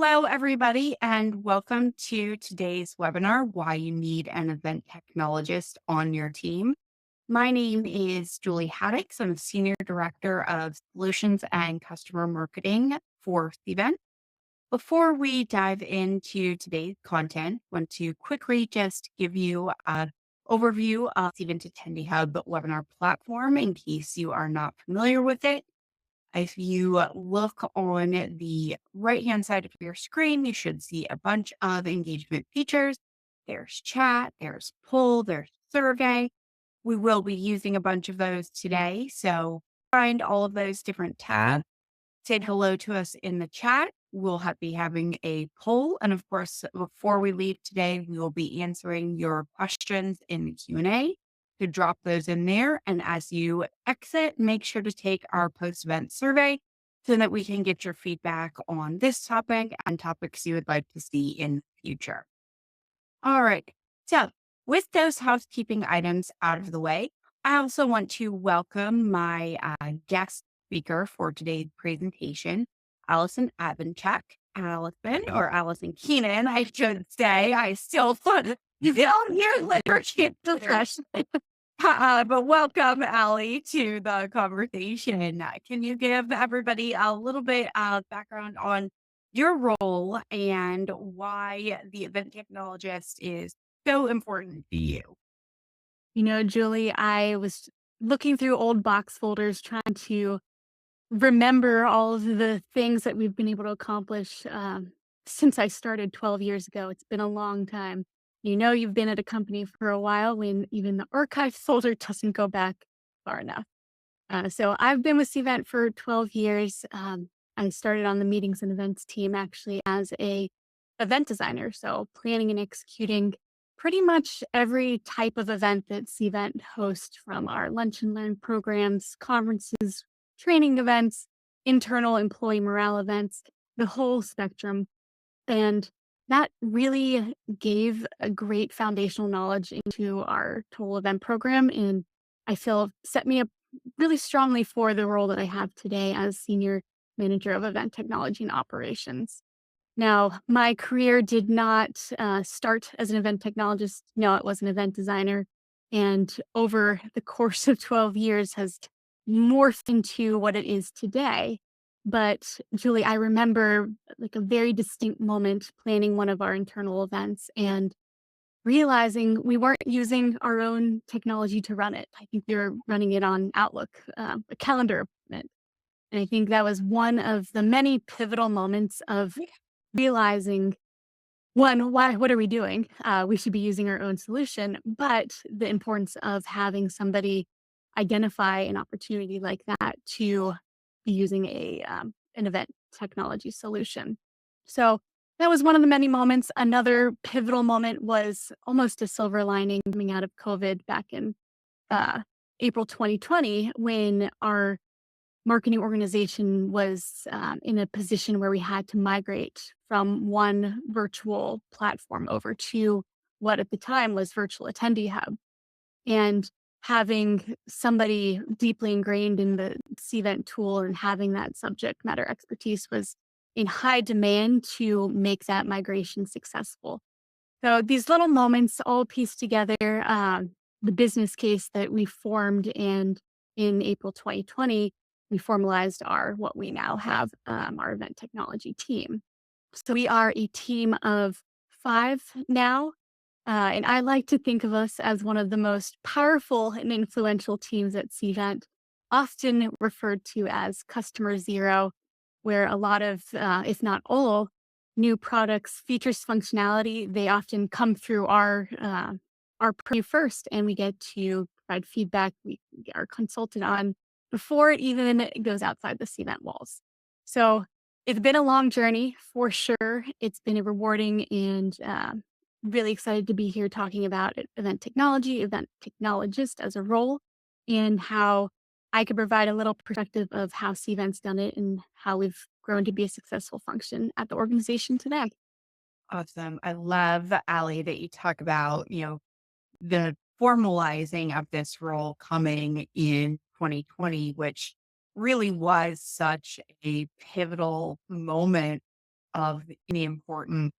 Hello, everybody, and welcome to today's webinar, Why You Need an Event Technologist on Your Team. My name is Julie Haddix. I'm Senior Director of Solutions and Customer Marketing for Cvent. Before we dive into today's content, I want to quickly just give you an overview of Cvent Attendee Hub webinar platform in case you are not familiar with it. If you look on the right-hand side of your screen, you should see a bunch of engagement features. There's chat, there's poll, there's survey. We will be using a bunch of those today. So find all of those different tabs. Say hello to us in the chat. We'll be having a poll. And of course, before we leave today, we will be answering your questions in the Q&A. To drop those in there. And as you exit, make sure to take our post-event survey so that we can get your feedback on this topic and topics you would like to see in the future. All right. So with those housekeeping items out of the way, I also want to welcome my guest speaker for today's presentation, Allyson Evancheck. Allyson Keenan, I should say. I still thought you don't hear literature discussion. But welcome, Allie, to the conversation. Can you give everybody a little bit of background on your role and why the event technologist is so important to you? Julie, I was looking through old box folders trying to remember all of the things that we've been able to accomplish since I started 12 years ago. It's been a long time. You've been at a company for a while when even the archive folder doesn't go back far enough. So I've been with Cvent for 12 years. I started on the meetings and events team actually as a event designer. So planning and executing pretty much every type of event that Cvent hosts, from our lunch and learn programs, conferences, training events, internal employee morale events, the whole spectrum. And that really gave a great foundational knowledge into our total event program. And I feel set me up really strongly for the role that I have today as Senior Manager of Event Technology and Operations. Now, my career did not start as an event technologist. No, it was an event designer. And over the course of 12 years has morphed into what it is today. But Julie, I remember like a very distinct moment planning one of our internal events and realizing we weren't using our own technology to run it. I think we were running it on Outlook, a calendar appointment. And I think that was one of the many pivotal moments of realizing, one, what are we doing? We should be using our own solution, but the importance of having somebody identify an opportunity like that to be using an event technology solution. So that was one of the many moments. Another pivotal moment was almost a silver lining coming out of COVID back in April 2020, when our marketing organization was in a position where we had to migrate from one virtual platform over to what at the time was Virtual Attendee Hub. And having somebody deeply ingrained in the Cvent tool and having that subject matter expertise was in high demand to make that migration successful. So these little moments all piece together the business case that we formed, and in April 2020, we formalized what we now have, our event technology team. So we are a team of 5 now. And I like to think of us as one of the most powerful and influential teams at Cvent, often referred to as Customer Zero, where a lot of, if not all, new products, features, functionality, they often come through our purview first, and we get to provide feedback. We are consulted on before it even goes outside the Cvent walls. So it's been a long journey for sure. It's been a rewarding, and really excited to be here talking about event technology, event technologist as a role, and how I could provide a little perspective of how Cvent's done it and how we've grown to be a successful function at the organization today. Awesome. I love, Allie, that you talk about, the formalizing of this role coming in 2020, which really was such a pivotal moment of the importance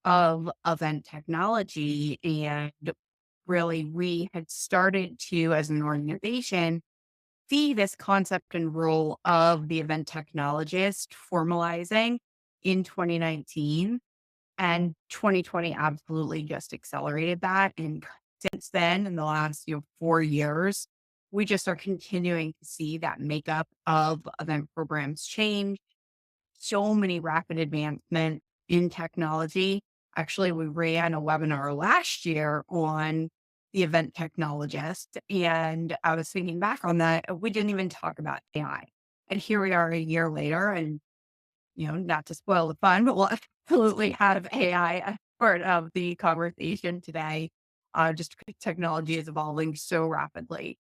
of event technology. And really, we had started to, as an organization, see this concept and role of the event technologist formalizing in 2019. And 2020 absolutely just accelerated that. And since then, in the last 4 years, we just are continuing to see that makeup of event programs change. So many rapid advancements in technology. Actually, we ran a webinar last year on the event technologist. And I was thinking back on that, we didn't even talk about AI. And here we are a year later, and not to spoil the fun, but we'll absolutely have AI as part of the conversation today. Just because technology is evolving so rapidly.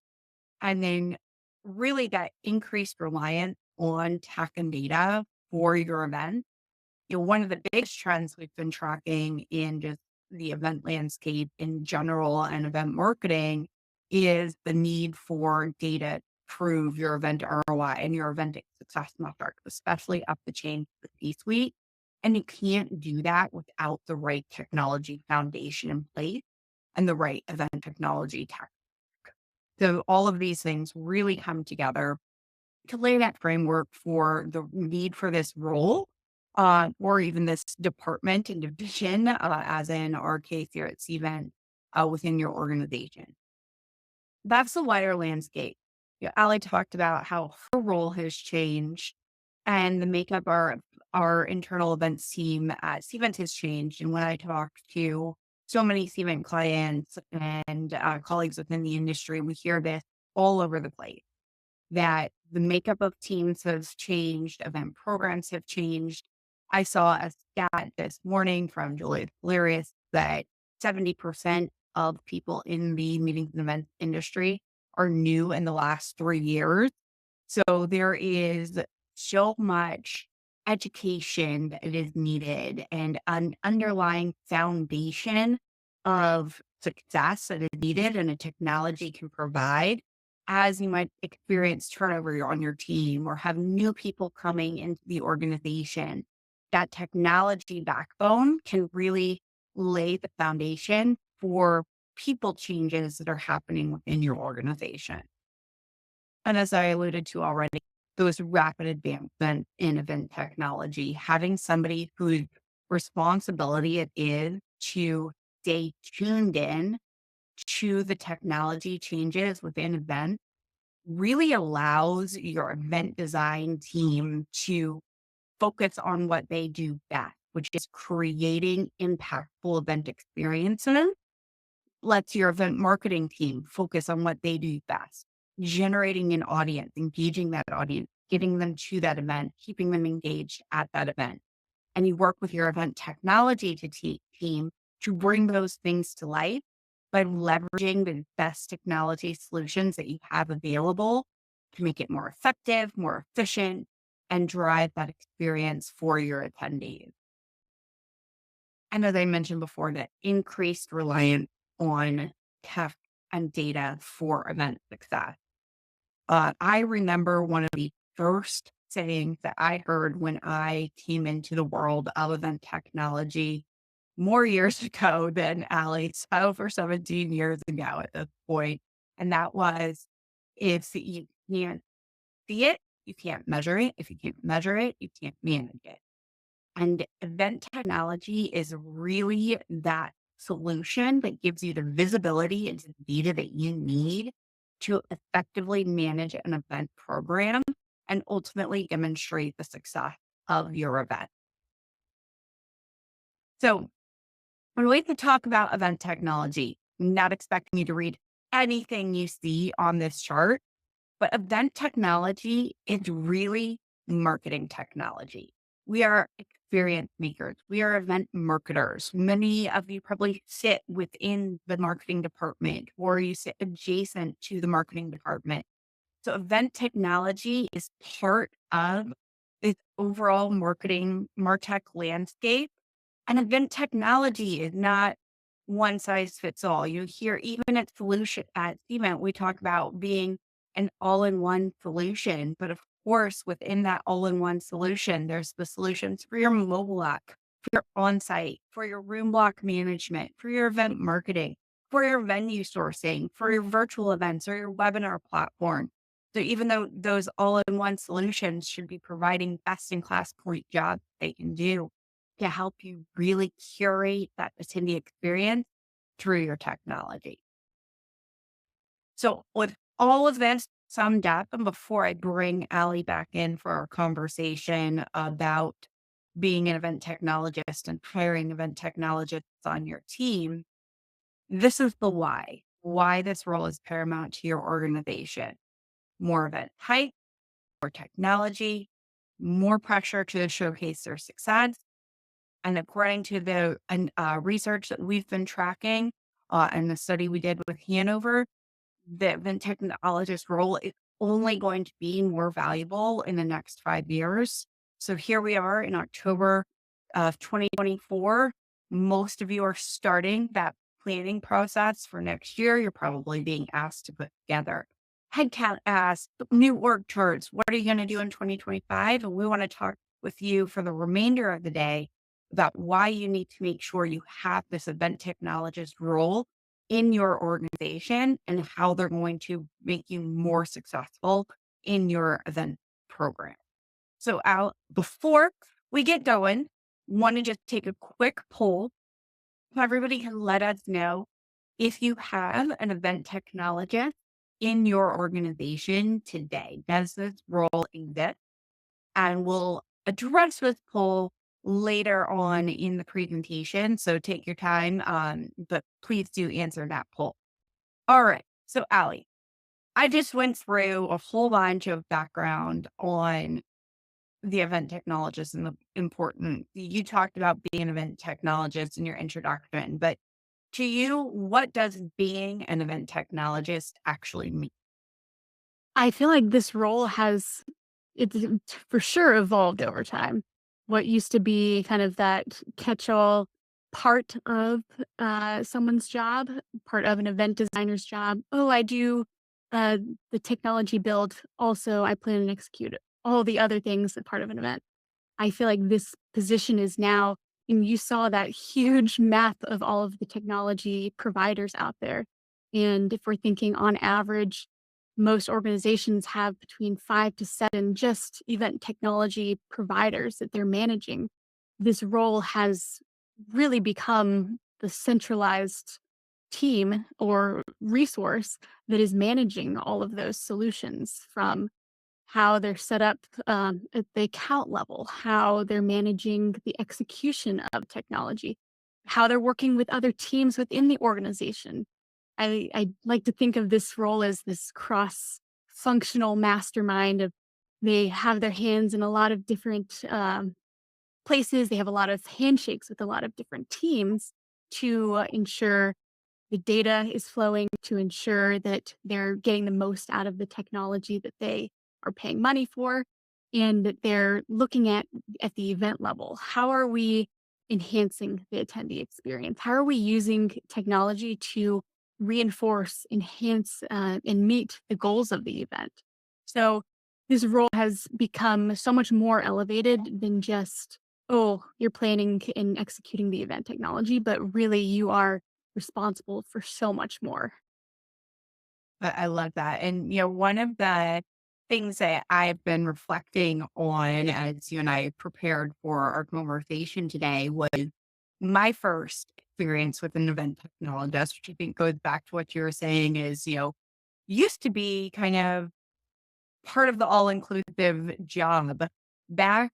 And then really that increased reliance on tech and data for your event. One of the biggest trends we've been tracking in just the event landscape in general and event marketing is the need for data to prove your event ROI and your event success metrics, especially up the chain to the C-suite. And you can't do that without the right technology foundation in place and the right event technology tech. So all of these things really come together to lay that framework for the need for this role, or even this department and division, as in our case here at Cvent, within your organization. That's the wider landscape. Ali talked about how her role has changed and the makeup of our internal events team at Cvent has changed. And when I talk to so many Cvent clients and colleagues within the industry, we hear this all over the place that the makeup of teams has changed, event programs have changed. I saw a stat this morning from Julius Hilarious that 70% of people in the meetings and events industry are new in the last 3 years. So there is so much education that is needed and an underlying foundation of success that is needed and a technology can provide as you might experience turnover on your team or have new people coming into the organization. That technology backbone can really lay the foundation for people changes that are happening within your organization. And as I alluded to already, those rapid advancements in event technology, having somebody whose responsibility it is to stay tuned in to the technology changes within events really allows your event design team to focus on what they do best, which is creating impactful event experiences. Lets your event marketing team focus on what they do best, generating an audience, engaging that audience, getting them to that event, keeping them engaged at that event. And you work with your event technology team to bring those things to life by leveraging the best technology solutions that you have available to make it more effective, more efficient, and drive that experience for your attendees. And as I mentioned before, that increased reliance on tech and data for event success. I remember one of the first sayings that I heard when I came into the world of event technology more years ago than Ali, over 17 years ago at this point. And that was, if you can't see it, you can't measure it. If you can't measure it, you can't manage it. And event technology is really that solution that gives you the visibility into the data that you need to effectively manage an event program and ultimately demonstrate the success of your event. So when we talk about event technology, I'm not expecting you to read anything you see on this chart, but event technology is really marketing technology. We are experience makers. We are event marketers. Many of you probably sit within the marketing department or you sit adjacent to the marketing department. So event technology is part of this overall marketing MarTech landscape. And event technology is not one size fits all. You hear even at Cvent, we talk about being an all-in-one solution. But of course, within that all-in-one solution, there's the solutions for your mobile app, for your on-site, for your room block management, for your event marketing, for your venue sourcing, for your virtual events or your webinar platform. So even though those all-in-one solutions should be providing best-in-class point jobs they can do to help you really curate that attendee experience through your technology. So with all of this summed up, and before I bring Allie back in for our conversation about being an event technologist and hiring event technologists on your team, this is the why this role is paramount to your organization. More event hype, more technology, more pressure to showcase their success. And according to the research that we've been tracking and the study we did with Hanover, the event technologist role is only going to be more valuable in the next 5 years. So here we are in October of 2024. Most of you are starting that planning process for next year. You're probably being asked to put together headcount asks, new org charts. What are you going to do in 2025? And we want to talk with you for the remainder of the day about why you need to make sure you have this event technologist role in your organization and how they're going to make you more successful in your event program. So Al, before we get going, want to just take a quick poll. So everybody can let us know if you have an event technologist in your organization today. Does this role exist? And we'll address this poll later on in the presentation. So take your time, but please do answer that poll. All right. So Allie, I just went through a whole bunch of background on the event technologist and the important, you talked about being an event technologist in your introduction, but to you, what does being an event technologist actually mean? I feel like this role has it's for sure evolved over time. What used to be kind of that catch-all part of someone's job, part of an event designer's job. Oh, I do uh, the technology build. Also, I plan and execute all the other things that part of an event. I feel like this position is now, and you saw that huge map of all of the technology providers out there. And if we're thinking on average, most organizations have between 5 to 7 just event technology providers that they're managing. This role has really become the centralized team or resource that is managing all of those solutions from how they're set up at the account level, how they're managing the execution of technology, how they're working with other teams within the organization. I like to think of this role as this cross functional mastermind of they have their hands in a lot of different places. They have a lot of handshakes with a lot of different teams to ensure the data is flowing, to ensure that they're getting the most out of the technology that they are paying money for, and that they're looking at the event level. How are we enhancing the attendee experience? How are we using technology to reinforce, enhance, and meet the goals of the event? So this role has become so much more elevated than just, oh, you're planning and executing the event technology, but really you are responsible for so much more. I love that. And, one of the things that I've been reflecting on as you and I prepared for our conversation today was my first experience with an event technologist, which I think goes back to what you were saying is, used to be kind of part of the all inclusive job back.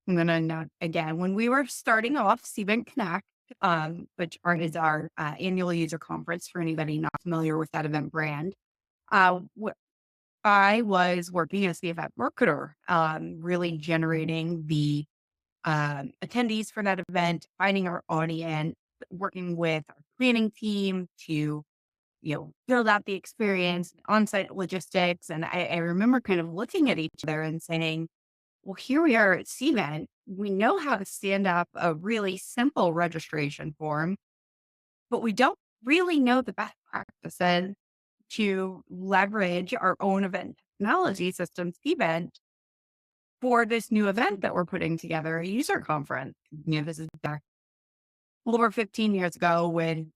I'm going to note again, when we were starting off Cvent Connect, is our annual user conference for anybody not familiar with that event brand. Uh, wh- I was working as the event marketer, really generating the attendees for that event, finding our audience, working with our planning team to, build out the experience, on-site logistics. And I remember kind of looking at each other and saying, well, here we are at Cvent. We know how to stand up a really simple registration form, but we don't really know the best practices to leverage our own event technology system, Cvent, for this new event that we're putting together, a user conference. This is back over 15 years ago when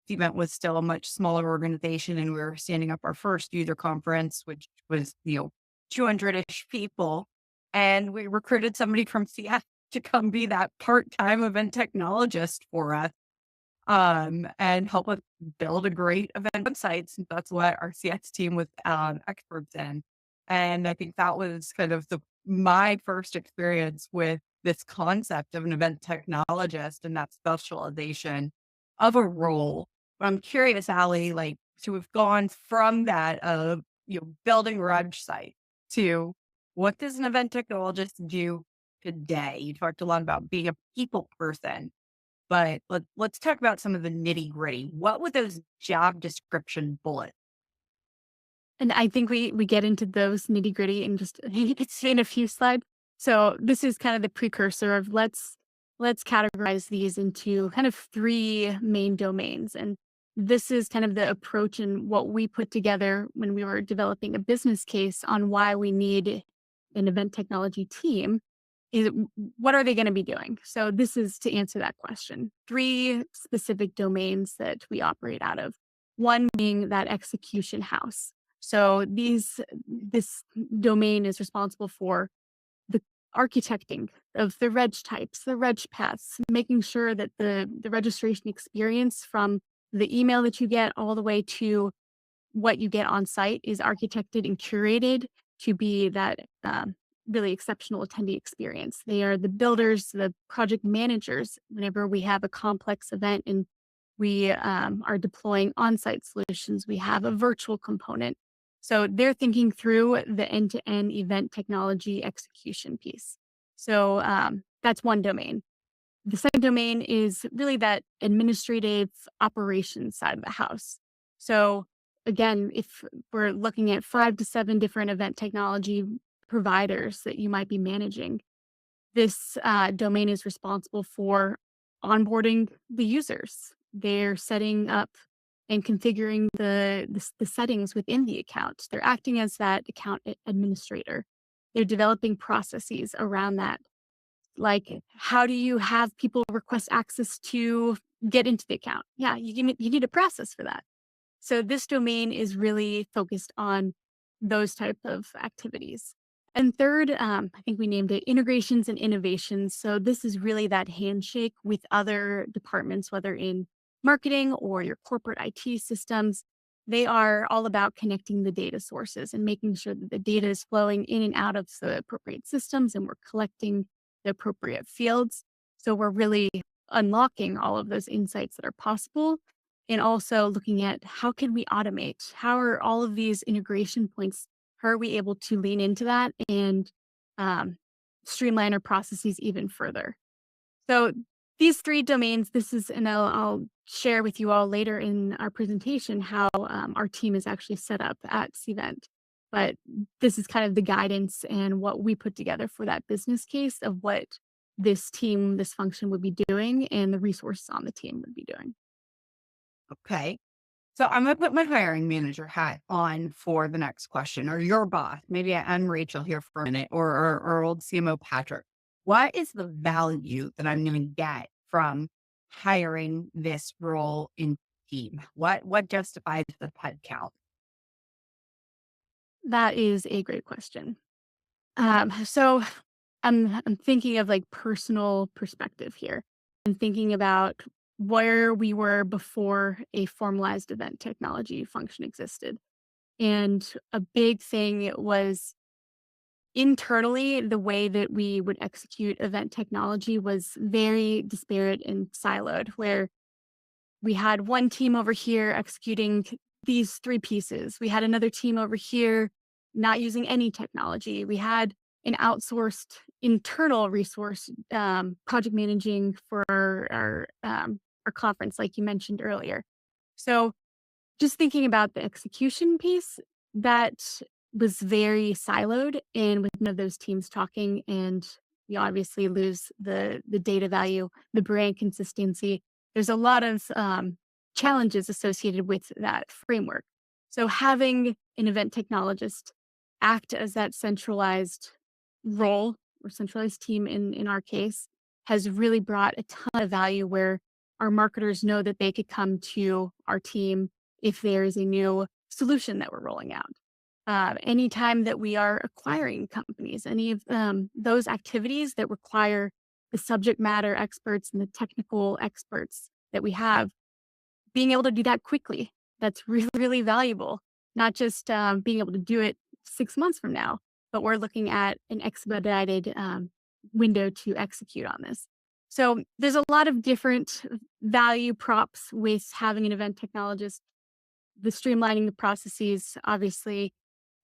Cvent was still a much smaller organization and we were standing up our first user conference, which was, 200-ish people. And we recruited somebody from CF to come be that part-time event technologist for us, and help us build a great event website, since that's what our CX team was experts in. And I think that was kind of my first experience with this concept of an event technologist and that specialization of a role. But I'm curious, Allie, like, so we've gone from that of building a website to what does an event technologist do today? You talked a lot about being a people person, but let's talk about some of the nitty-gritty. What would those job description bullets? And I think we get into those nitty-gritty in just it's in a few slides. So this is kind of the precursor of let's categorize these into kind of 3 main domains. And this is kind of the approach and what we put together when we were developing a business case on why we need an event technology team is what are they going to be doing? So this is to answer that question. 3 specific domains that we operate out of. One being that execution house. So this domain is responsible for the architecting of the reg types, the reg paths, making sure that the registration experience from the email that you get all the way to what you get on site is architected and curated to be that really exceptional attendee experience. They are the builders, the project managers. Whenever we have a complex event and we are deploying on-site solutions, we have a virtual component. So they're thinking through the end-to-end event technology execution piece. So that's one domain. The second domain is really that administrative operations side of the house. So again, if we're looking at 5 to 7 different event technology providers that you might be managing, this domain is responsible for onboarding the users. They're setting up and configuring the settings within the account. They're acting as that account administrator. They're developing processes around that. Like, how do you have people request access to get into the account? Yeah, you need a process for that. So this domain is really focused on those type of activities. And third, I think we named it integrations and innovations. So this is really that handshake with other departments, whether in marketing or your corporate IT systems. They are all about connecting the data sources and making sure that the data is flowing in and out of the appropriate systems and we're collecting the appropriate fields. So we're really unlocking all of those insights that are possible and also looking at how can we automate? How are all of these integration points, how are we able to lean into that and um, streamline our processes even further? So these 3 domains, this is, and I'll share with you all later in our presentation how our team is actually set up at Cvent. But this is kind of the guidance and what we put together for that business case of what this team, this function would be doing and the resources on the team would be doing. Okay. So I'm gonna put my hiring manager hat on for the next question, or your boss. Maybe I'm Rachel here for a minute, or our old CMO Patrick. What is the value that I'm going to get from hiring this role in team? What justifies the head count? That is a great question. So I'm thinking of like personal perspective here. I'm thinking about where we were before a formalized event technology function existed. And a big thing was internally, the way that we would execute event technology was very disparate and siloed, where we had one team over here executing these 3 pieces. We had another team over here not using any technology. We had an outsourced internal resource, project managing for our conference, like you mentioned earlier. So just thinking about the execution piece, that was very siloed and with none of those teams talking, and you obviously lose the data value, the brand consistency. There's a lot of challenges associated with that framework. So having an event technologist act as that centralized role or centralized team in our case has really brought a ton of value where our marketers know that they could come to our team if there is a new solution that we're rolling out. Anytime that we are acquiring companies, any of those activities that require the subject matter experts and the technical experts that we have, being able to do that quickly, that's really, really valuable. Not just being able to do it 6 months from now, but we're looking at an expedited window to execute on this. So there's a lot of different value props with having an event technologist, the streamlining the processes, obviously,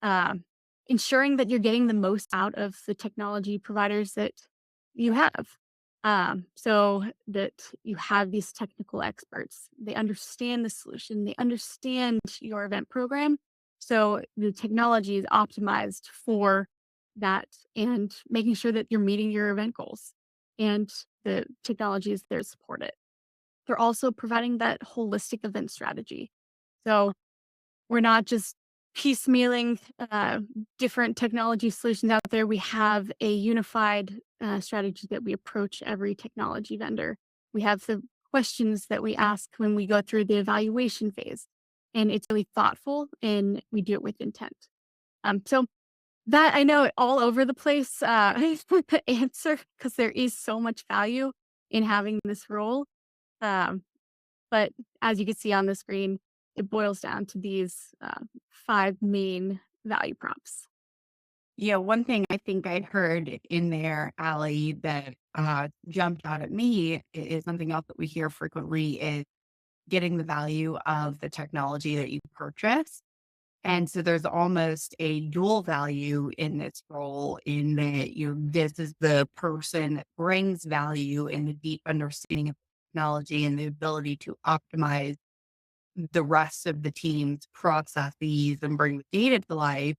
um, ensuring that you're getting the most out of the technology providers that you have. So that you have these technical experts. They understand the solution, they understand your event program. So the technology is optimized for that and making sure that you're meeting your event goals and the technology is there to support it. They're also providing that holistic event strategy. So we're not just piecemealing different technology solutions out there. We have a unified strategy that we approach every technology vendor. We have the questions that we ask when we go through the evaluation phase, and it's really thoughtful, and we do it with intent. So that I know all over the place the answer because there is so much value in having this role. Um, but as you can see on the screen, it boils down to these 5 main value props. Yeah, one thing I think I heard in there, Allie, that jumped out at me is something else that we hear frequently is getting the value of the technology that you purchase. And so there's almost a dual value in this role in that this is the person that brings value in the deep understanding of technology and the ability to optimize the rest of the team's processes and bring the data to life.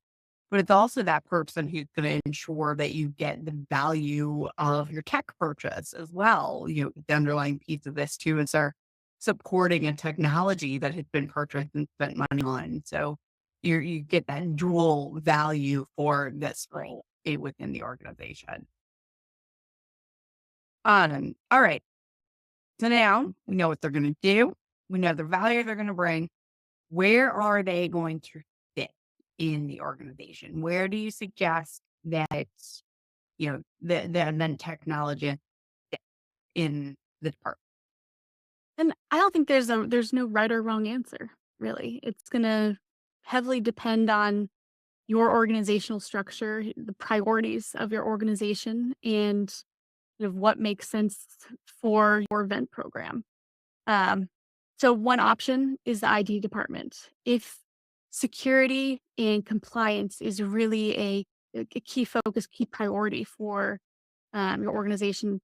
But it's also that person who's going to ensure that you get the value of your tech purchase as well. The underlying piece of this too is our supporting a technology that has been purchased and spent money on. So you get that dual value for this role within the organization. All right. So now we know what they're going to do. We know the value they're going to bring. Where are they going to fit in the organization? Where do you suggest that, the event technologist fit in the department? And I don't think there's no right or wrong answer, really. It's gonna heavily depend on your organizational structure, the priorities of your organization, and what makes sense for your event program. Um, so one option is the IT department. If security and compliance is really a key focus, key priority for your organization,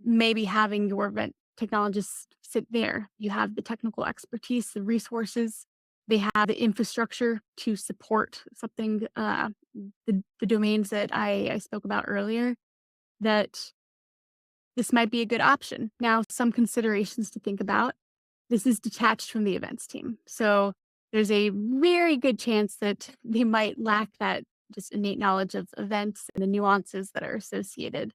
maybe having your event technologists sit there. You have the technical expertise, the resources, they have the infrastructure to support something, the domains that I spoke about earlier, that this might be a good option. Now, some considerations to think about. This is detached from the events team. So there's a very good chance that they might lack that just innate knowledge of events and the nuances that are associated.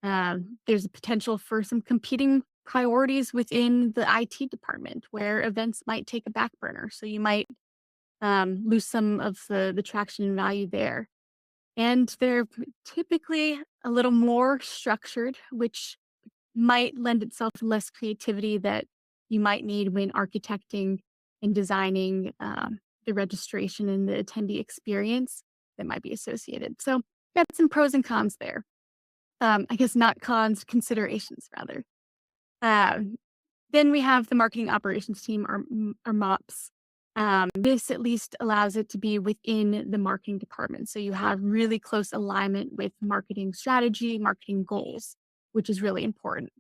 There's a potential for some competing priorities within the IT department where events might take a back burner. So you might lose some of the traction and value there. And they're typically a little more structured, which might lend itself to less creativity that you might need when architecting and designing the registration and the attendee experience that might be associated. So, got some pros and cons there. I guess not cons, considerations rather. Um, then we have the marketing operations team or MOPS. This at least allows it to be within the marketing department. So you have really close alignment with marketing strategy, marketing goals, which is really important.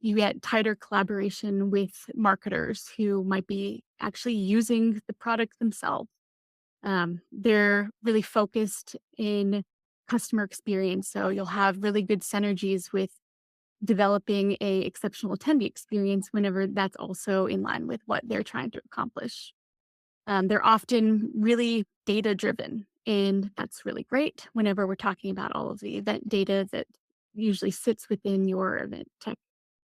You get tighter collaboration with marketers who might be actually using the product themselves. They're really focused in customer experience. So you'll have really good synergies with developing a exceptional attendee experience whenever that's also in line with what they're trying to accomplish. They're often really data driven And that's really great whenever we're talking about all of the event data that usually sits within your event tech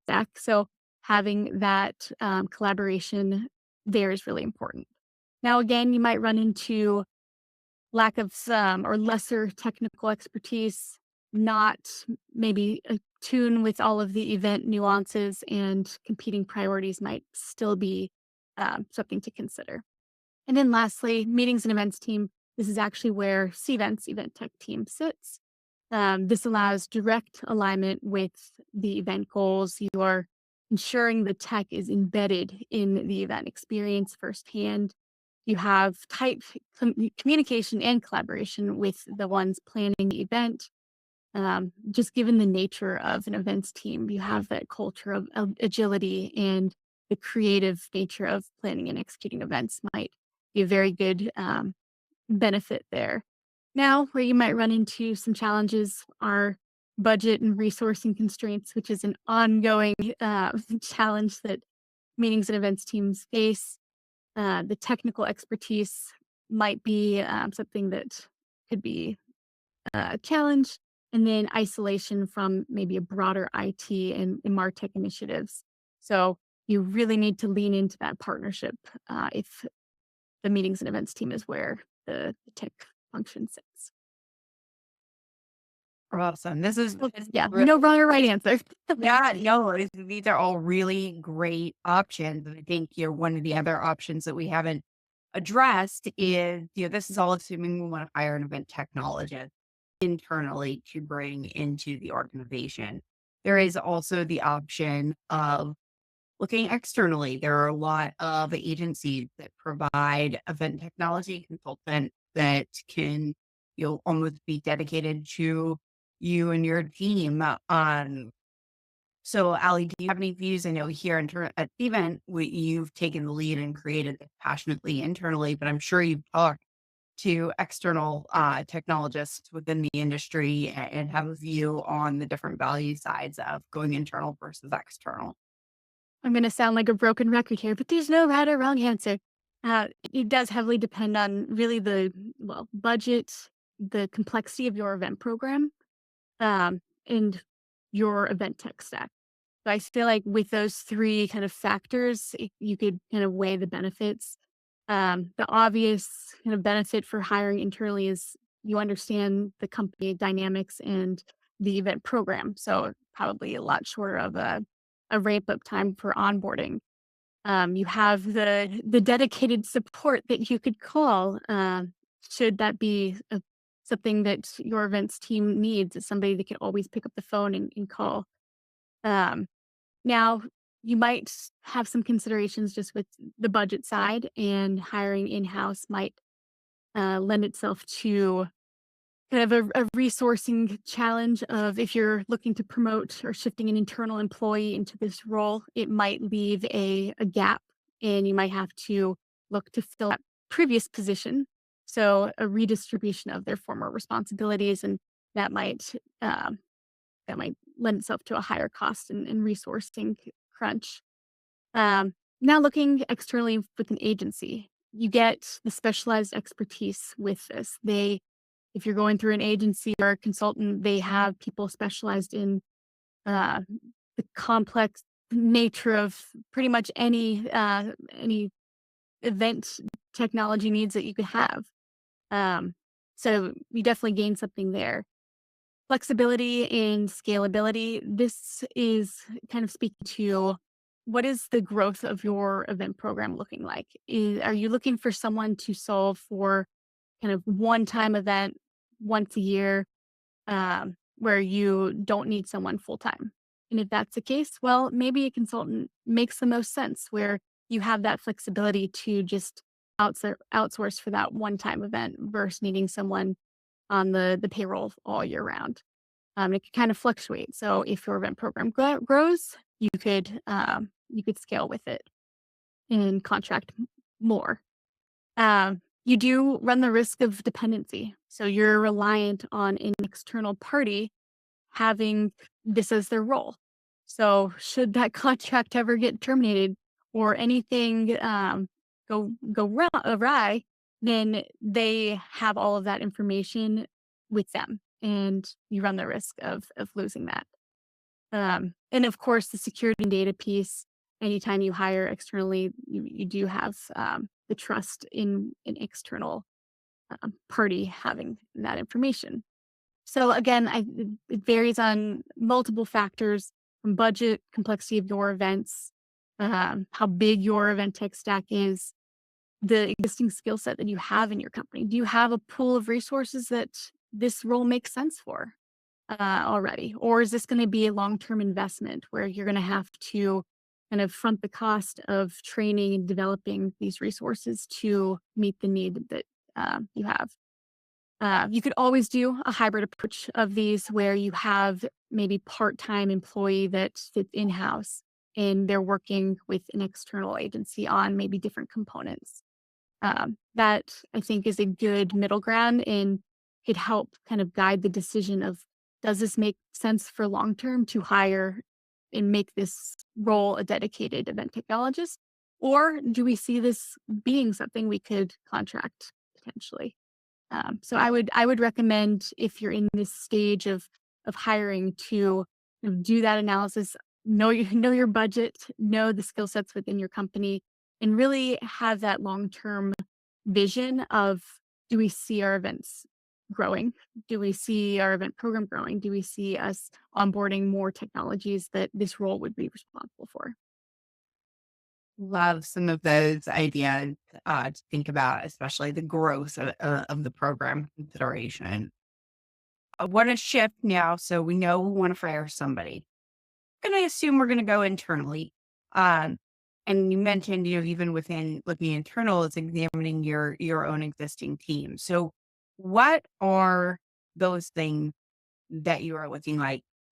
stack. So having that collaboration there is really important. Now, again, you might run into lack of some or lesser technical expertise, not maybe attune with all of the event nuances, and competing priorities might still be something to consider. And then lastly, meetings and events team. This is actually where Cvent's event tech team sits. This allows direct alignment with the event goals. You are ensuring the tech is embedded in the event experience firsthand. You have tight communication and collaboration with the ones planning the event. Just given the nature of an events team, you have that culture of agility, and the creative nature of planning and executing events might be a very good benefit there. Now, where you might run into some challenges are budget and resourcing constraints, which is an ongoing challenge that meetings and events teams face. The technical expertise might be something that could be a challenge, and then isolation from maybe a broader IT and MarTech initiatives. So you really need to lean into that partnership if the meetings and events team is where the tech function sits. Awesome. This is So, this is yeah, re- no wrong or right answer. yeah, no, these are all really great options. And I think one of the other options that we haven't addressed is, this is all assuming we want to hire an event technologist internally to bring into the organization. There is also the option of looking externally. There are a lot of agencies that provide event technology consultant that can, almost be dedicated to you and your team. So, Ali, do you have any views? I know here at Cvent, you've taken the lead and created this passionately internally, but I'm sure you've talked to external technologists within the industry and have a view on the different value sides of going internal versus external. I'm gonna sound like a broken record here, but there's no right or wrong answer. It does heavily depend on really budget, the complexity of your event program, and your event tech stack. So I feel like with those 3 kind of factors, you could kind of weigh the benefits. The obvious kind of benefit for hiring internally is you understand the company dynamics and the event program, so probably a lot shorter of a ramp up time for onboarding. You have the dedicated support that you could call, should that be something that your events team needs, is somebody that can always pick up the phone and call. Um, Now, you might have some considerations just with the budget side, and hiring in-house might lend itself to kind of a resourcing challenge of if you're looking to promote or shifting an internal employee into this role, it might leave a gap, and you might have to look to fill that previous position. So a redistribution of their former responsibilities, and that might um, that might lend itself to a higher cost and resourcing crunch. Now looking externally with an agency, you get the specialized expertise with this. If you're going through an agency or a consultant, they have people specialized in uh, the complex nature of pretty much any event technology needs that you could have. Um, so you definitely gain something there. Flexibility and scalability. This is kind of speaking to what is the growth of your event program looking like? Are you looking for someone to solve for kind of one-time event once a year, where you don't need someone full-time? And if that's the case, well, maybe a consultant makes the most sense, where you have that flexibility to just outsource for that one-time event versus needing someone on the payroll all year round. It can kind of fluctuate. So if your event program grows, you could scale with it and contract more. You do run the risk of dependency. So you're reliant on an external party having this as their role. So should that contract ever get terminated or anything go awry, then they have all of that information with them, and you run the risk of losing that. And of course, the security and data piece, anytime you hire externally, you do have the trust in an external party having that information. So again, it varies on multiple factors from budget, complexity of your events, how big your event tech stack is, the existing skill set that you have in your company. Do you have a pool of resources that this role makes sense for already? Or is this going to be a long term investment where you're going to have to kind of front the cost of training and developing these resources to meet the need that you have? You could always do a hybrid approach of these where you have maybe part-time employee that sits in-house and they're working with an external agency on maybe different components. That I think is a good middle ground and could help kind of guide the decision of does this make sense for long term to hire and make this role a dedicated event technologist? Or do we see this being something we could contract potentially? So I would recommend if you're in this stage of hiring to do that analysis, know your budget, know the skill sets within your company, and really have that long term vision of do we see our events growing? Do we see our event program growing? Do we see us onboarding more technologies that this role would be responsible for? Love some of those ideas to think about, especially the growth of the program consideration. I want to shift now. So we know we want to fire somebody. Going to assume we're going to go internally. Um, and you mentioned, even within looking internal, it's examining your own existing team. So what are those things that you are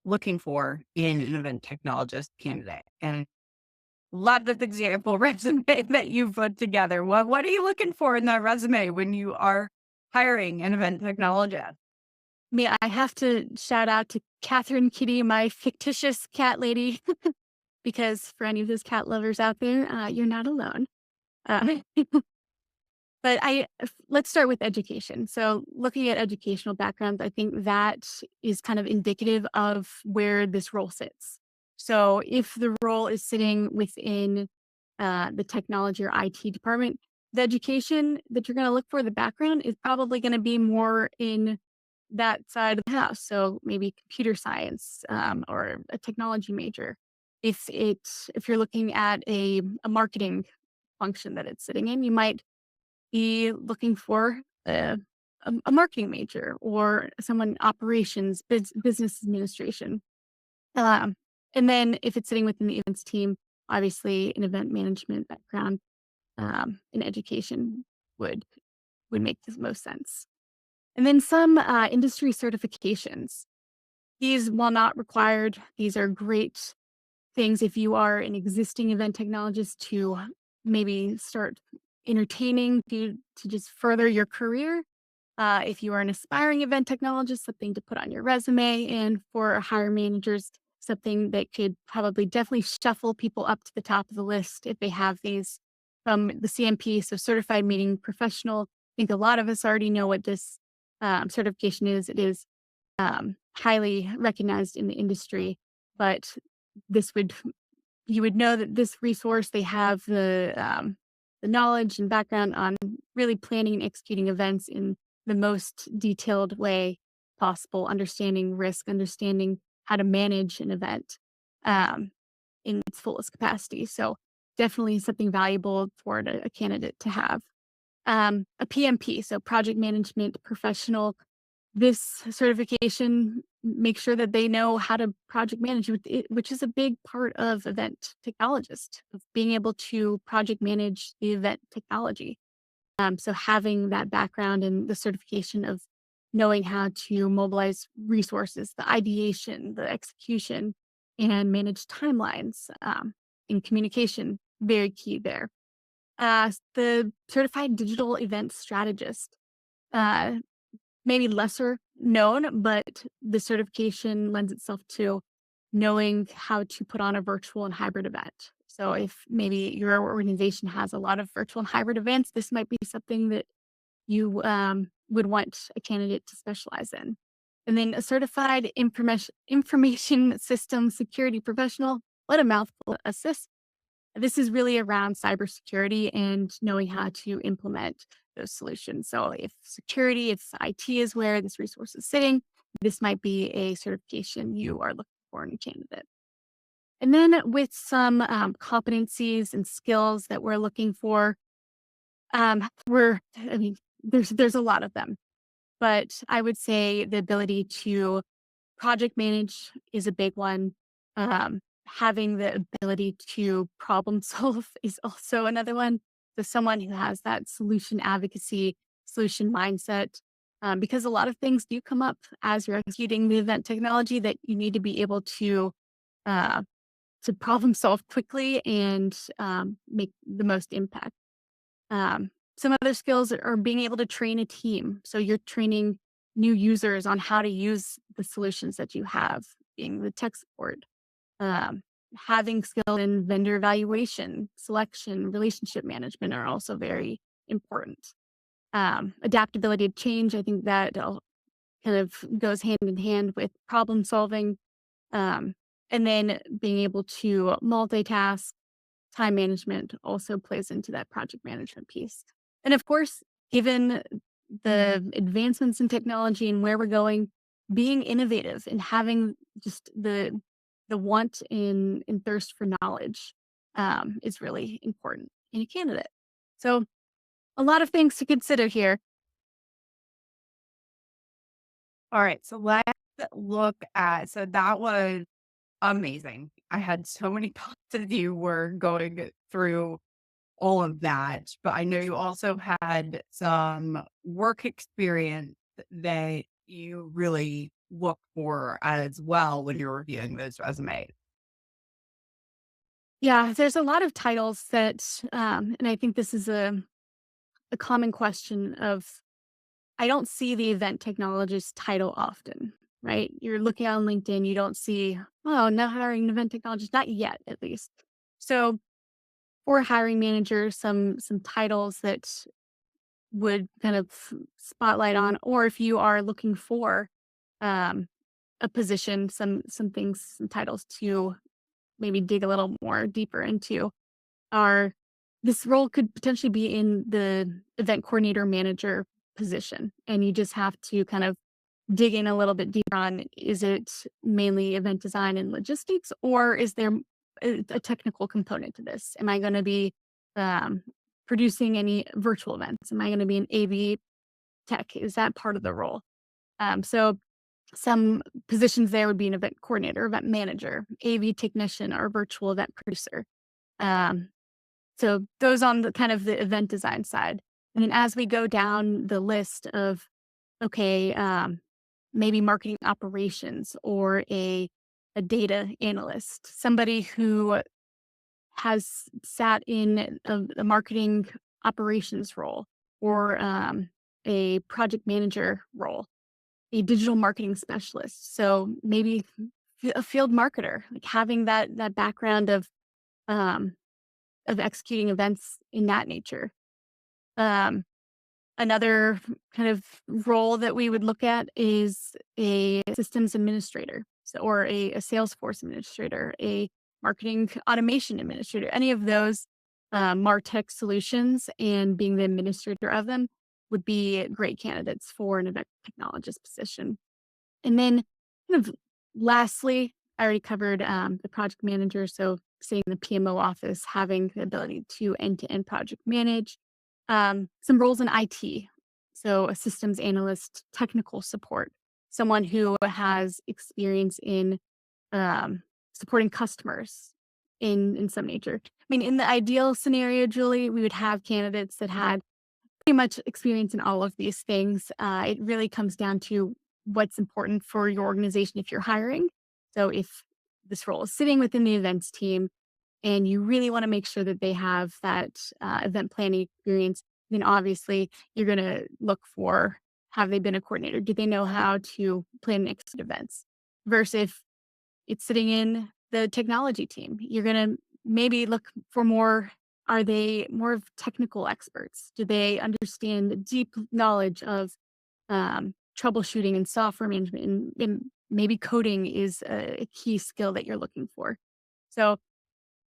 looking for in an event technologist candidate? And love this example resume that you put together. What are you looking for in that resume when you are hiring an event technologist? I have to shout out to Catherine Kitty, my fictitious cat lady, because for any of those cat lovers out there, you're not alone. Uh, but let's start with education. So, looking at educational backgrounds, I think that is kind of indicative of where this role sits. So, if the role is sitting within the technology or IT department, the education that you're going to look for, the background, is probably going to be more in that side of the house. So maybe computer science or a technology major. If you're looking at a marketing function that it's sitting in, you might be looking for a marketing major or someone in operations, business administration. Um, and then if it's sitting within the events team, obviously an event management background in education would would make the most sense. And then some industry certifications. These, while not required, these are great things if you are an existing event technologist to maybe start entertaining to just further your career. If you are an aspiring event technologist, something to put on your resume, and for hire managers, something that could probably definitely shuffle people up to the top of the list if they have these from the CMP, so certified meeting professional. I think a lot of us already know what this certification is. It is highly recognized in the industry, but this would you would know that this resource they have the knowledge and background on really planning and executing events in the most detailed way possible, understanding risk, understanding how to manage an event um, in its fullest capacity. So definitely something valuable for a candidate to have. A PMP, so project management professional. This certification makes sure that they know how to project manage with it, which is a big part of event technologist, of being able to project manage the event technology. So having that background and the certification of knowing how to mobilize resources, the ideation, the execution, and manage timelines in communication, very key there. The certified digital event strategist. Uh, Maybe lesser known, but the certification lends itself to knowing how to put on a virtual and hybrid event. So if maybe your organization has a lot of virtual and hybrid events, this might be something that you would want a candidate to specialize in. And then a certified information system security professional, what a mouthful, assist. This is really around cybersecurity and knowing how to implement those solutions. So if IT is where this resource is sitting, this might be a certification you are looking for in a candidate. And then with some competencies and skills that we're looking for, I mean, there's a lot of them, but I would say the ability to project manage is a big one. Having the ability to problem solve is also another one. So someone who has that solution advocacy, solution mindset, because a lot of things do come up as you're executing the event technology that you need to be able uh, to problem solve quickly and make the most impact. Some other skills are being able to train a team. So you're training new users on how to use the solutions that you have, being the tech support, um, having skill in vendor evaluation, selection, relationship management are also very important. Adaptability to change, I think that all kind of goes hand in hand with problem solving. Um, and then being able to multitask, time management also plays into that project management piece. And of course, given the advancements in technology and where we're going, being innovative and having just the want and thirst for knowledge is really important in a candidate. So a lot of things to consider here. All right. So let's look at, so that was amazing. I had so many thoughts as you were going through all of that, but I know you also had some work experience that you really look for as well when you're reviewing those resumes. Yeah, there's a lot of titles that, and I think this is a common question of I don't see the event technologist title often, right? You're looking on LinkedIn, you don't see, oh, not hiring an event technologist, not yet, at least. So for hiring managers, some titles that would kind of spotlight on, or if you are looking for um, a position, some things, some titles to maybe dig a little more deeper into are this role could potentially be in the event coordinator manager position, and you just have to kind of dig in a little bit deeper on, is it mainly event design and logistics, or is there a technical component to this? Am I going to be um, producing any virtual events? Am I going to be an AV tech? Is that part of the role? So some positions there would be an event coordinator, event manager, AV technician, or virtual event producer. Um, so those on the kind of the event design side. And then as we go down the list of, okay, maybe marketing operations or a data analyst, somebody who has sat in a marketing operations role or a project manager role, a digital marketing specialist. So maybe a field marketer, like having that background um, of executing events in that nature. Um, Another kind of role that we would look at is a systems administrator, so, or a Salesforce administrator, a marketing automation administrator, any of those MarTech solutions and being the administrator of them would be great candidates for an event technologist position. And then kind of lastly, I already covered the project manager. So staying in the PMO office, having the ability to end-to-end project manage. Some roles in IT. So a systems analyst, technical support, someone who has experience in supporting customers in some nature. I mean, in the ideal scenario, Julie, we would have candidates that had pretty much experience in all of these things. It really comes down to what's important for your organization if you're hiring. So if this role is sitting within the events team and you really want to make sure that they have that event planning experience, then obviously you're going to look for, have they been a coordinator? Do they know how to plan and execute events? Versus if it's sitting in the technology team, you're going to maybe look for more Are they more of technical experts? Do they understand deep knowledge of troubleshooting and software management, and maybe coding is a key skill that you're looking for? So,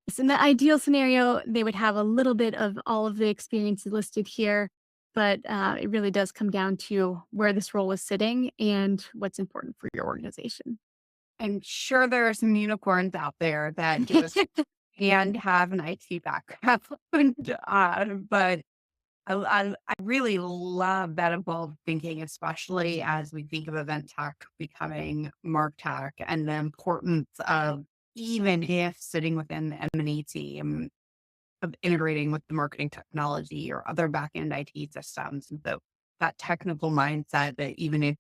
yes, in the ideal scenario, they would have a little bit of all of the experiences listed here, but it really does come down to where this role is sitting and what's important for your organization. I'm sure there are some unicorns out there that just and have an IT background, but I really love that evolved thinking, especially as we think of event tech becoming mark tech and the importance of even if sitting within the M&E team of integrating with the marketing technology or other back-end IT systems. And so that technical mindset that even if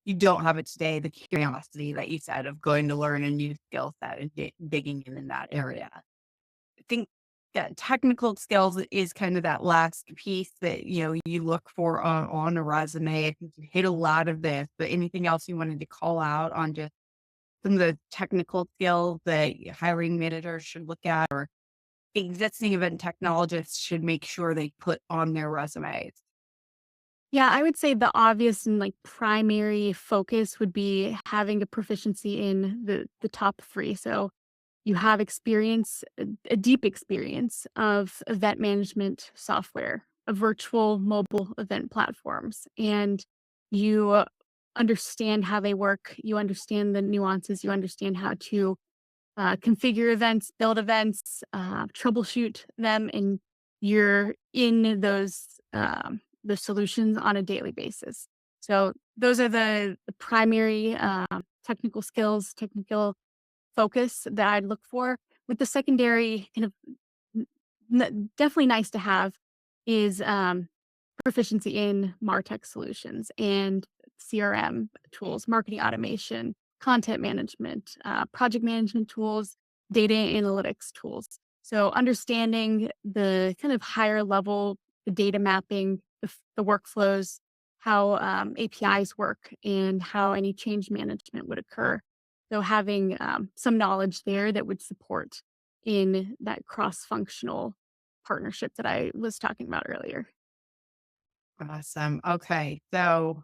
you don't have it today, the curiosity that you said of going to learn a new skill set and digging in that area. I think that technical skills is kind of that last piece that, you look for on a resume. I think you hit a lot of this, but anything else you wanted to call out on just some of the technical skills that hiring managers should look at or existing event technologists should make sure they put on their resumes? Yeah, I would say the obvious and like primary focus would be having a proficiency in the top three. So you have experience, a deep experience of event management software, of virtual mobile event platforms, and you understand how they work. You understand the nuances. You understand how to configure events, build events, troubleshoot them, and you're in those solutions on a daily basis. So those are the primary technical skills, technical focus that I'd look for. With the secondary kind of definitely nice to have is proficiency in MarTech solutions and CRM tools, marketing automation, content management, project management tools, data analytics tools. So understanding the kind of higher level, the data mapping, the workflows, how APIs work, and how any change management would occur. So having some knowledge there that would support in that cross-functional partnership that I was talking about earlier. Awesome. Okay. So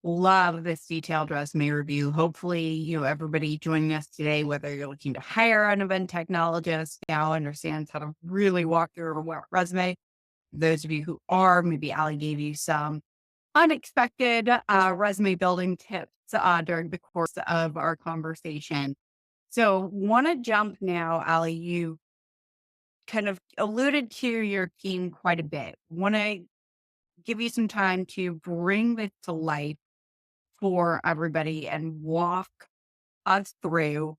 love this detailed resume review. Hopefully, everybody joining us today, whether you're looking to hire an event technologist, now understands how to really walk through a resume. Those of you who are, maybe Allie gave you some unexpected resume building tips during the course of our conversation. So, want to jump now, Allie. You kind of alluded to your team quite a bit. Want to give you some time to bring this to life for everybody and walk us through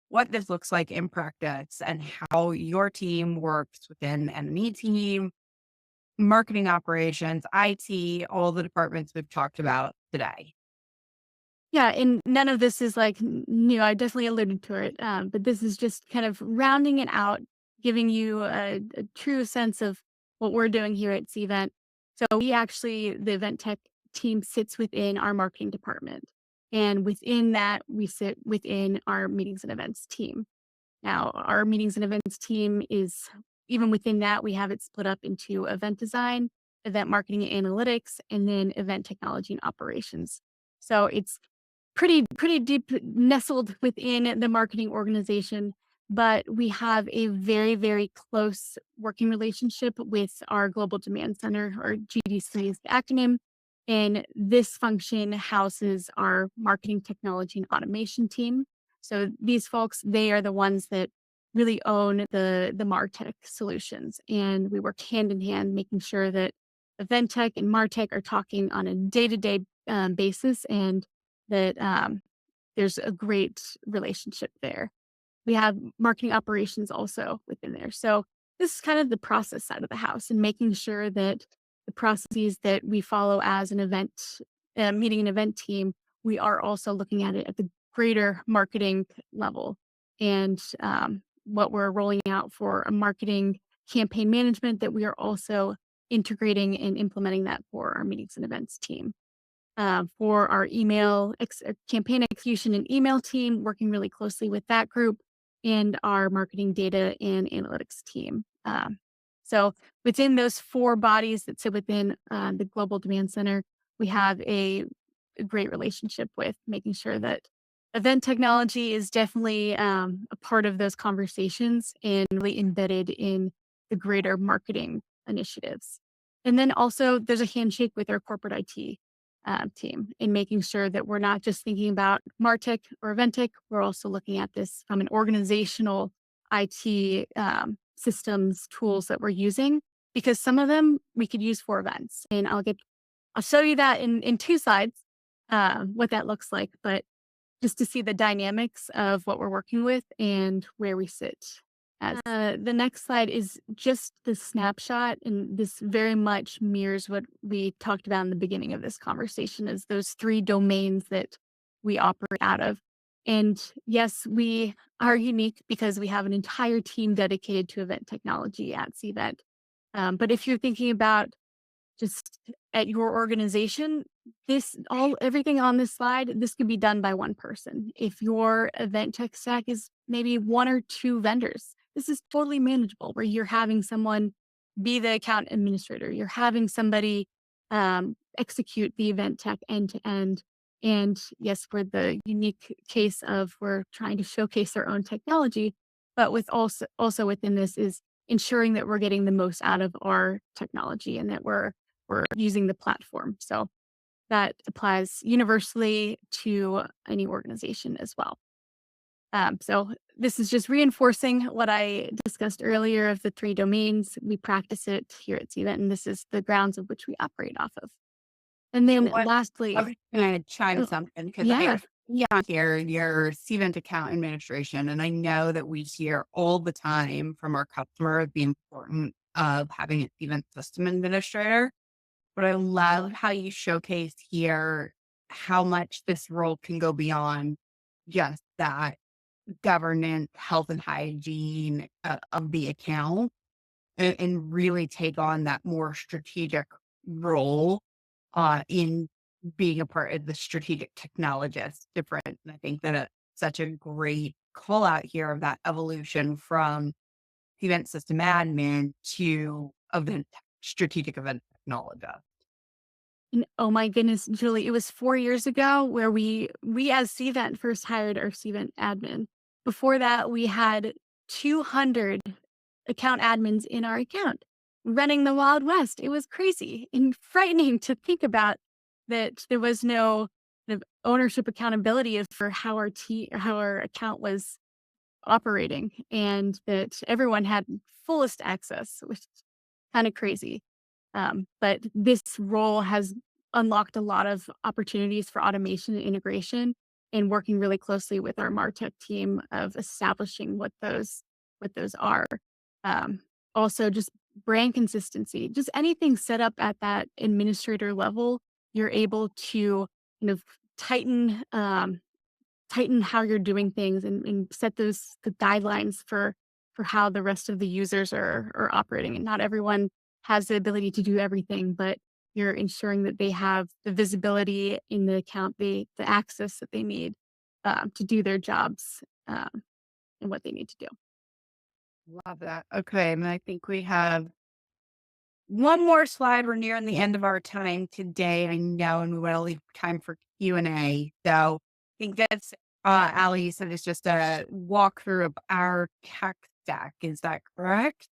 what this looks like in practice and how your team works within an M&E team, marketing operations, IT, all the departments we've talked about today. Yeah, and none of this is like new. I definitely alluded to it, but this is just kind of rounding it out, giving you a true sense of what we're doing here at Cvent. So we actually, the event tech team sits within our marketing department, and within that, we sit within our meetings and events team. Now, our meetings and events team is even within that, we have it split up into event design, event marketing and analytics, and then event technology and operations. So it's pretty deep nestled within the marketing organization, but we have a very close working relationship with our global demand center, or GDC is the acronym. And this function houses our marketing technology and automation team. So these folks, they are the ones that really own the MarTech solutions. And we work hand in hand, making sure that Evancheck and MarTech are talking on a day-to-day basis, and that there's a great relationship there. We have marketing operations also within there. So this is kind of the process side of the house, and making sure that the processes that we follow as an event, meeting an event team, we are also looking at it at the greater marketing level, and what we're rolling out for a marketing campaign management, that we are also integrating and implementing that for our meetings and events team. For our campaign execution and email team, working really closely with that group, and our marketing data and analytics team. So within those four bodies that sit within the Global Demand Center, we have a great relationship with making sure that event technology is definitely a part of those conversations and really embedded in the greater marketing initiatives. And then also, there's a handshake with our corporate IT team in making sure that we're not just thinking about MarTech or Eventic, we're also looking at this from an organizational IT systems tools that we're using because some of them we could use for events. And I'll show you that in two slides, what that looks like, but just to see the dynamics of what we're working with and where we sit. As the next slide is just the snapshot, and this very much mirrors what we talked about in the beginning of this conversation is those three domains that we operate out of. And yes, we are unique because we have an entire team dedicated to event technology at Cvent. But if you're thinking about just at your organization, this all everything on this slide, this could be done by one person. If your event tech stack is maybe one or two vendors, this is totally manageable where you're having someone be the account administrator, you're having somebody execute the event tech end to end. And yes, for the unique case of we're trying to showcase our own technology, but with also within this is ensuring that we're getting the most out of our technology and that we're using the platform. So that applies universally to any organization as well. So this is just reinforcing what I discussed earlier of the three domains. We practice it here at Cvent, and this is the grounds of which we operate off of. And You know then what? lastly, I'm gonna chime oh, something because yeah, see on here your Cvent account administration, and I know that we hear all the time from our customers the importance of having a Cvent system administrator. But I love how you showcase here how much this role can go beyond just that governance, health and hygiene of the account and really take on that more strategic role in being a part of the strategic technologist different. And I think that it's such a great call out here of that evolution from event system admin to strategic event technologist. and oh my goodness, Julie, it was 4 years ago where we as Cvent first hired our Cvent admin. Before that, we had 200 account admins in our account running the Wild West. It was crazy and frightening to think about that there was no kind of ownership accountability for how our account was operating and that everyone had fullest access, which is kind of crazy. But this role has unlocked a lot of opportunities for automation and integration and working really closely with our MarTech team of establishing what those are. Um, Also, just brand consistency, just anything set up at that administrator level, you're able to kind of tighten tighten how you're doing things and set the guidelines for how the rest of the users are operating. And not everyone has the ability to do everything, but you're ensuring that they have the visibility in the account, the access that they need to do their jobs and what they need to do. Love that. Okay, and I think we have one more slide. We're nearing the end of our time today. I know, and we want to leave time for Q&A. So I think that's Ali said it's just a walkthrough of our tech stack. Is that correct?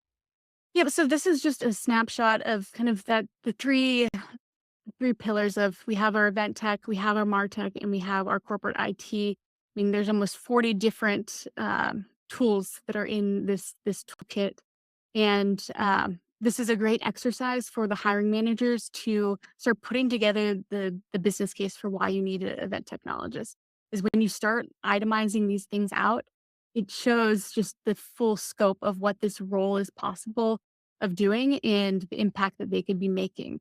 Yeah, so this is just a snapshot of kind of that the three pillars of we have our event tech, we have our MarTech, and we have our corporate IT. I mean, there's almost 40 different tools that are in this toolkit, and this is a great exercise for the hiring managers to start putting together the business case for why you need an event technologist. Is when you start itemizing these things out, it shows just the full scope of what this role is possible of doing and the impact that they could be making.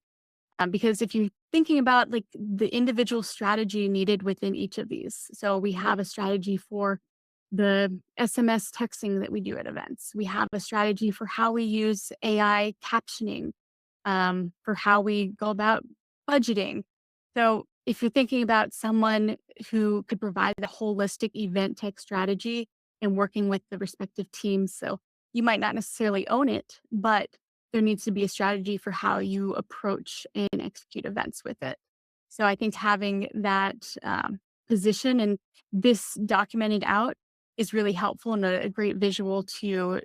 Because if you're thinking about like the individual strategy needed within each of these, so we have a strategy for the SMS texting that we do at events. We have a strategy for how we use AI captioning, for how we go about budgeting. So if you're thinking about someone who could provide the holistic event tech strategy and working with the respective teams, so you might not necessarily own it, but there needs to be a strategy for how you approach and execute events with it. So I think having that position and this documented out is really helpful and a great visual to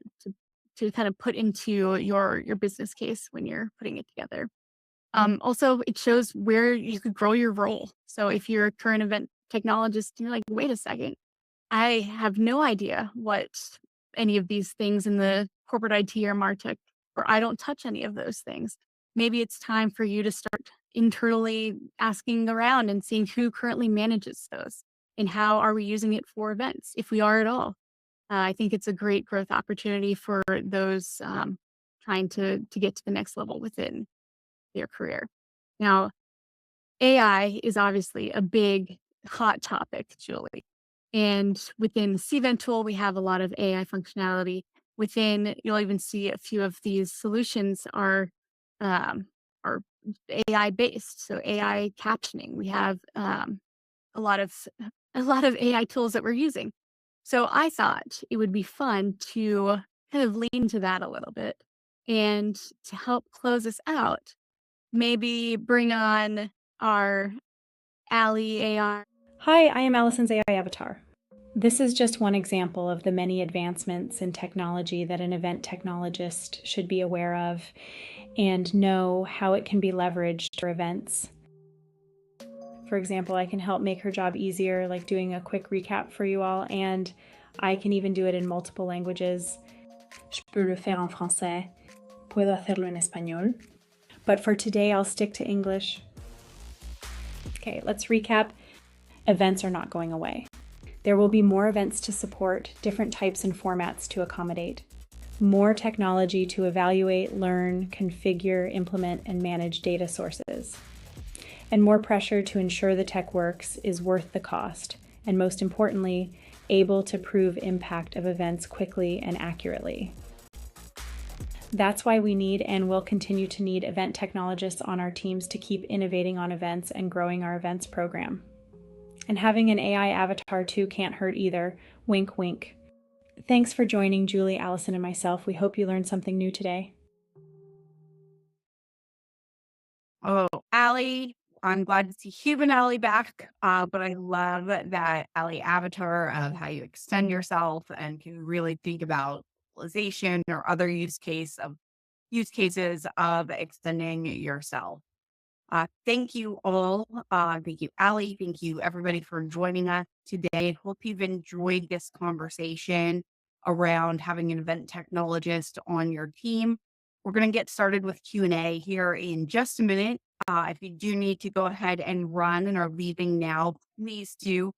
kind of put into your business case when you're putting it together. Also, it shows where you could grow your role. So if you're a current event technologist, you're like, wait a second, I have no idea what any of these things in the corporate IT or MarTech, or I don't touch any of those things. Maybe it's time for you to start internally asking around and seeing who currently manages those and how are we using it for events, if we are at all. I think it's a great growth opportunity for those trying to get to the next level within their career. Now, AI is obviously a big hot topic, Julie. And within the Cvent tool, we have a lot of AI functionality. Within, you'll even see a few of these solutions um, are AI based. So AI captioning. We have a lot of a lot of AI tools that we're using. So I thought it would be fun to kind of lean into that a little bit and to help close us out, maybe bring on our Ally AI. Hi, I am Allison's AI avatar. This is just one example of the many advancements in technology that an event technologist should be aware of and know how it can be leveraged for events. For example, I can help make her job easier, like doing a quick recap for you all, and I can even do it in multiple languages. Je peux le faire en français. Puedo hacerlo en español. But for today, I'll stick to English. Okay, let's recap. Events are not going away. There will be more events to support, different types and formats to accommodate, more technology to evaluate, learn, configure, implement, and manage data sources, and more pressure to ensure the tech works, is worth the cost, and most importantly, able to prove impact of events quickly and accurately. That's why we need and will continue to need event technologists on our teams to keep innovating on events and growing our events program. And having an AI avatar too can't hurt either. Wink, wink. Thanks for joining Julie, Allyson, and myself. We hope you learned something new today. Oh, Allie, I'm glad to see human Allie back, but I love that Allie avatar of how you extend yourself and can really think about utilization or other use cases of extending yourself. Thank you all. Thank you, Allie. Thank you, everybody, for joining us today. Hope you've enjoyed this conversation around having an event technologist on your team. We're going to get started with Q&A here in just a minute. If you do need to go ahead and run and are leaving now, please do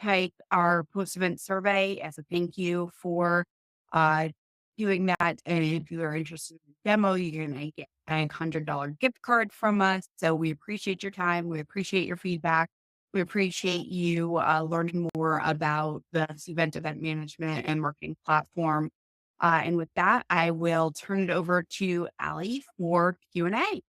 take our post-event survey as a thank you for uh, doing that. And if you are interested in the demo, you're going to get a $100 gift card from us. So we appreciate your time. We appreciate your feedback. We appreciate you learning more about the Cvent event management and marketing platform. And with that, I will turn it over to Allie for Q&A.